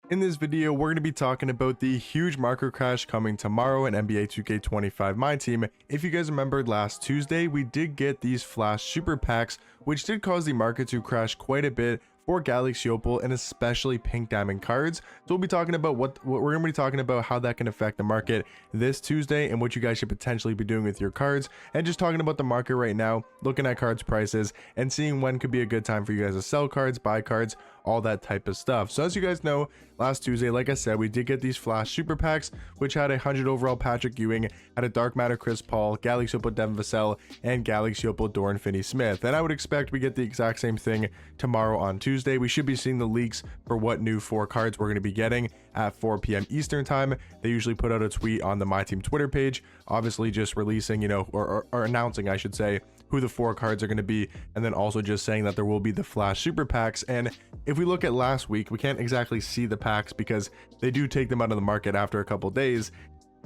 In this video, we're going to be talking about the huge market crash coming tomorrow in NBA 2K25 Myteam. If you guys remembered last Tuesday, we did get these flash super packs, which did cause the market to crash quite a bit for Galaxy Opal and especially pink diamond cards. So we'll be talking about what we're going to be talking about, how that can affect the market this Tuesday and what you guys should potentially be doing with your cards, and just talking about the market right now, looking at cards prices and seeing when could be a good time for you guys to sell cards, buy cards, all that type of stuff. So as you guys know, last Tuesday, like I said, we did get these flash super packs, which had 100 overall Patrick Ewing, had a dark matter Chris Paul, Galaxy Opal Devin Vassell, and Galaxy Opal Dorian Finney-Smith. And I would expect we get the exact same thing tomorrow on Tuesday. We should be seeing the leaks for what new 4 cards we're going to be getting at 4 p.m. Eastern time. They usually put out a tweet on the Myteam Twitter page, obviously just releasing, or announcing, I should say, who the 4 cards are going to be, and then also just saying that there will be the flash super packs. And if we look at last week, we can't exactly see the packs because they do take them out of the market after a couple days.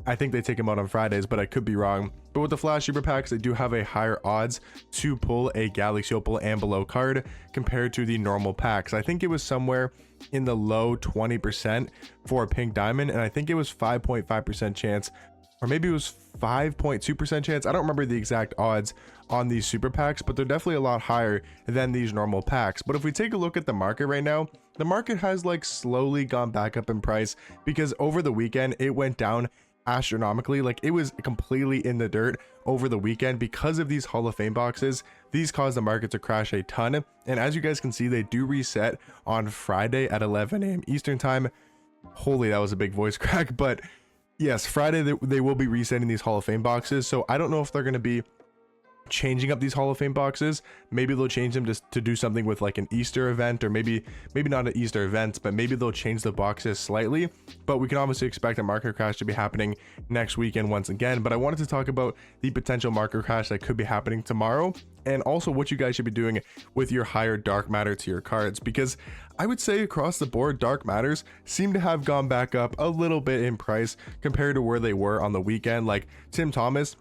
I think they take them out on Fridays, but I could be wrong. But with the flash super packs, they do have a higher odds to pull a Galaxy Opal and below card compared to the normal packs. I think it was somewhere in the low 20% for a pink diamond, and I think it was 5.5% chance, or maybe it was 5.2% chance. I don't remember the exact odds on these super packs, but they're definitely a lot higher than these normal packs. But if we take a look at the market right now, the market has like slowly gone back up in price because over the weekend it went down astronomically. Like it was completely in the dirt over the weekend because of these Hall of Fame boxes. These caused the market to crash a ton, and as you guys can see, they do reset on Friday at 11 a.m. Eastern time. Holy, that was a big voice crack. But yes, Friday they will be resetting these Hall of Fame boxes. So I don't know if they're going to be changing up these Hall of Fame boxes. Maybe they'll change them to do something with like an Easter event, or maybe not an Easter event, but maybe they'll change the boxes slightly. But we can obviously expect a market crash to be happening next weekend once again. But I wanted to talk about the potential market crash that could be happening tomorrow, and also what you guys should be doing with your higher dark matter tier cards, because I would say across the board dark matters seem to have gone back up a little bit in price compared to where they were on the weekend. Like Tim Thomas,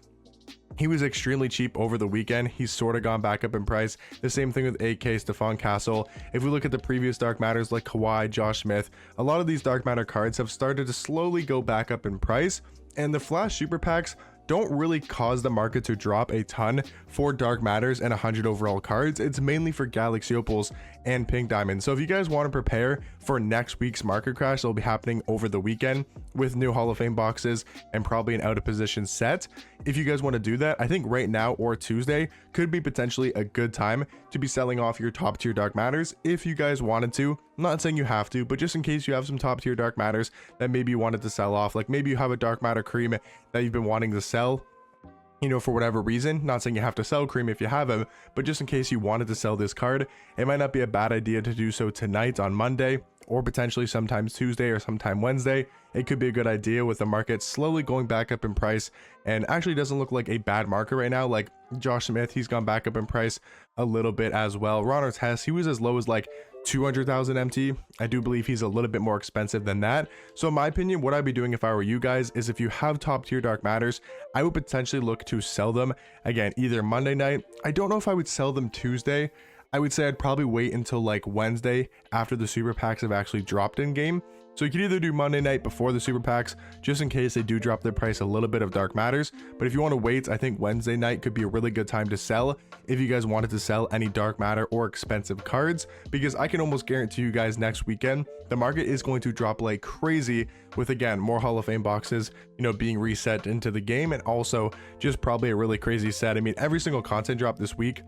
he was extremely cheap over the weekend. He's sort of gone back up in price. The same thing with AK, Stephon Castle. If we look at the previous dark matters like Kawhi, Josh Smith, a lot of these dark matter cards have started to slowly go back up in price, and the flash super packs don't really cause the market to drop a ton for dark matters and 100 overall cards. It's mainly for Galaxy Opals and pink diamonds. So if you guys want to prepare for next week's market crash, it'll be happening over the weekend with new Hall of Fame boxes and probably an out of position set. If you guys want to do that, I think right now or Tuesday could be potentially a good time to be selling off your top tier dark matters if you guys wanted to. I'm not saying you have to, but just in case you have some top tier dark matters that maybe you wanted to sell off, like maybe you have a dark matter cream that you've been wanting to sell, for whatever reason. Not saying you have to sell cream if you have him, but just in case you wanted to sell this card, it might not be a bad idea to do so tonight on Monday, or potentially sometimes Tuesday or sometime Wednesday. It could be a good idea with the market slowly going back up in price, and actually doesn't look like a bad market right now. Like Josh Smith, he's gone back up in price a little bit as well. Ron Artest, he was as low as like 200,000 MT. I do believe he's a little bit more expensive than that. So in my opinion, what I'd be doing if I were you guys is, if you have top tier dark matters, I would potentially look to sell them again either Monday night. I don't know if I would sell them Tuesday. I would say I'd probably wait until like Wednesday after the super packs have actually dropped in game. So you could either do Monday night before the super packs, just in case they do drop their price a little bit of dark matters. But if you want to wait, I think Wednesday night could be a really good time to sell if you guys wanted to sell any dark matter or expensive cards, because I can almost guarantee you guys next weekend the market is going to drop like crazy with, again, more Hall of Fame boxes being reset into the game, and also just probably a really crazy set. I mean, every single content drop this week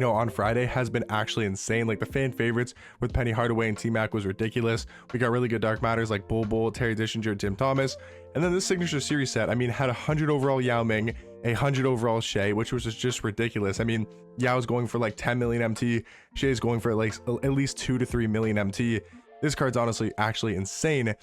on Friday has been actually insane. Like the fan favorites with Penny Hardaway and T-Mac was ridiculous. We got really good dark matters like Bull, Terry Dishinger, Tim Thomas. And then this signature series set, I mean, had 100 overall Yao Ming, 100 overall Shea, which was just ridiculous. I mean, Yao's going for like 10 million MT. Shea's going for like at least 2 to 3 million MT. This card's honestly actually insane.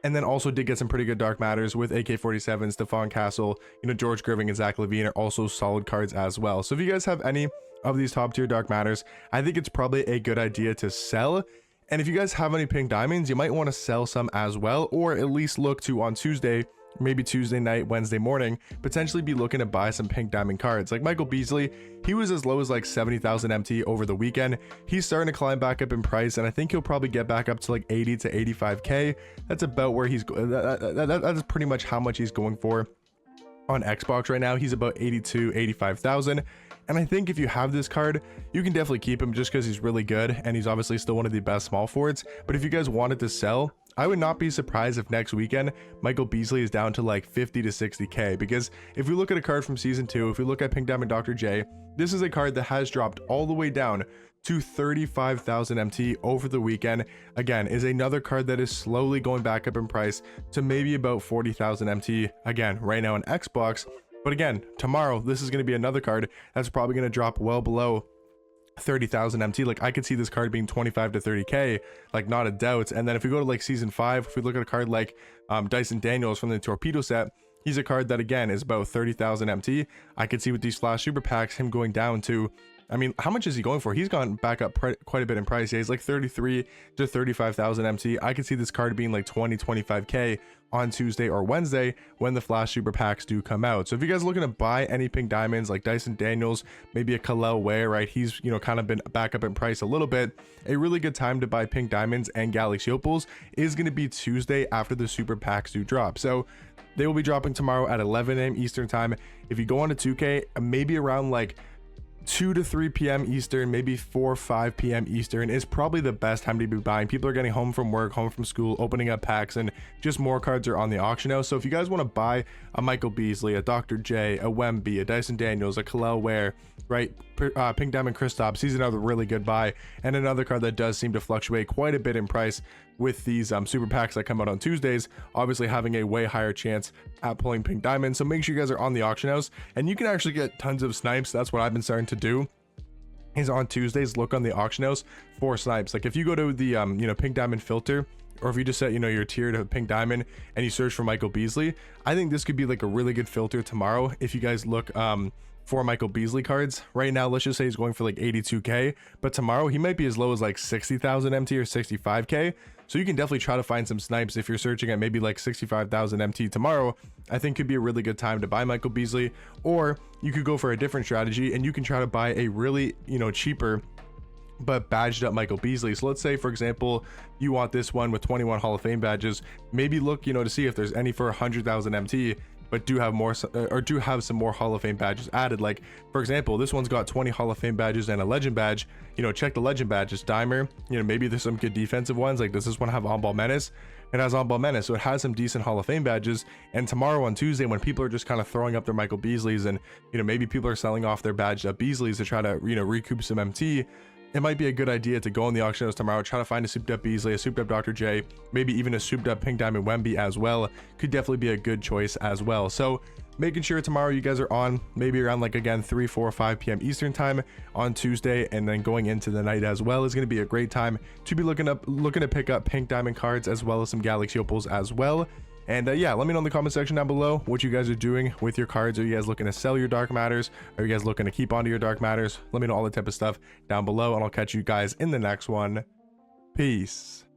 And then also did get some pretty good dark matters with AK-47, Stephon Castle, George Gerving and Zach LaVine are also solid cards as well. So if you guys have any of these top tier dark matters, I think it's probably a good idea to sell. And if you guys have any pink diamonds, you might want to sell some as well, or at least look to on Tuesday maybe Tuesday night, Wednesday morning, potentially be looking to buy some pink diamond cards. Like Michael Beasley, he was as low as like 70,000 MT over the weekend. He's starting to climb back up in price, and I think he'll probably get back up to like 80 to 85k. That's about where he's that's pretty much how much he's going for on Xbox right now. He's about 85,000. And I think if you have this card, you can definitely keep him just because he's really good, and he's obviously still one of the best small forwards. But if you guys wanted to sell, I would not be surprised if next weekend Michael Beasley is down to like 50 to 60k, because if we look at a card from season 2, if we look at Pink Diamond Dr. J, this is a card that has dropped all the way down to 35,000 MT over the weekend. Again, is another card that is slowly going back up in price to maybe about 40,000 MT again right now on Xbox. But again, tomorrow this is going to be another card that's probably going to drop well below 30,000 MT. Like I could see this card being 25 to 30k, like not a doubt. And then if we go to like season 5, if we look at a card like Dyson Daniels from the Torpedo set, he's a card that again is about 30,000 MT. I could see with these flash super packs him going down to, I mean, how much is he going for? He's gone back up quite a bit in price. Yeah, he's like 33 to 35,000 MT. I could see this card being like 20, 25k on Tuesday or Wednesday when the flash super packs do come out. So if you guys are looking to buy any pink diamonds like Dyson Daniels, maybe a Kalel Ware, right? He's, you know, kind of been back up in price a little bit. A really good time to buy pink diamonds and Galaxy Opals is going to be Tuesday after the super packs do drop. So they will be dropping tomorrow at 11 a.m. Eastern time. If you go on to 2K, maybe around like 2 to 3 p.m. Eastern, maybe 4 or 5 p.m. Eastern is probably the best time to be buying. People are getting home from work, home from school, opening up packs, and just more cards are on the auction now. So if you guys want to buy a Michael Beasley, a Dr. J, a Wemby, a Dyson Daniels, a Kalel Ware, right, Pink Diamond Kristaps, he's another really good buy, and another card that does seem to fluctuate quite a bit in price with these super packs that come out on Tuesdays, obviously having a way higher chance at pulling pink diamonds. So make sure you guys are on the auction house, and you can actually get tons of snipes. That's what I've been starting to do, is on Tuesdays look on the auction house for snipes. Like if you go to the you know, pink diamond filter, or if you just set, you know, your tier to pink diamond and you search for Michael Beasley, I think this could be like a really good filter tomorrow if you guys look for Michael Beasley cards. Right now, let's just say he's going for like 82k, but tomorrow he might be as low as like 60,000 MT or 65k. So you can definitely try to find some snipes if you're searching at maybe like 65,000 MT tomorrow. I think could be a really good time to buy Michael Beasley, or you could go for a different strategy and you can try to buy a really, you know, cheaper but badged up Michael Beasley. So let's say, for example, you want this one with 21 Hall of Fame badges. Maybe look, you know, to see if there's any for 100,000 MT, but do have more, or do have some more Hall of Fame badges added. Like for example, this one's got 20 Hall of Fame badges and a legend badge. You know, check the legend badges. Dimer, you know, maybe there's some good defensive ones. Like does this one have on-ball menace? It has on-ball menace, so it has some decent Hall of Fame badges. And tomorrow on Tuesday, when people are just kind of throwing up their Michael Beasleys, and you know, maybe people are selling off their badged up Beasleys to try to, you know, recoup some MT, it might be a good idea to go on the auction house tomorrow, try to find a souped up Beasley, a souped up Dr. J, maybe even a souped up Pink Diamond Wemby as well. Could definitely be a good choice as well. So making sure tomorrow you guys are on maybe around like again 3, 4, 5 p.m. Eastern time on Tuesday, and then going into the night as well is going to be a great time to be looking to pick up pink diamond cards as well as some Galaxy Opals as well. And yeah, let me know in the comment section down below what you guys are doing with your cards. Are you guys looking to sell your dark matters? Are you guys looking to keep onto your dark matters? Let me know all the type of stuff down below, and I'll catch you guys in the next one. Peace.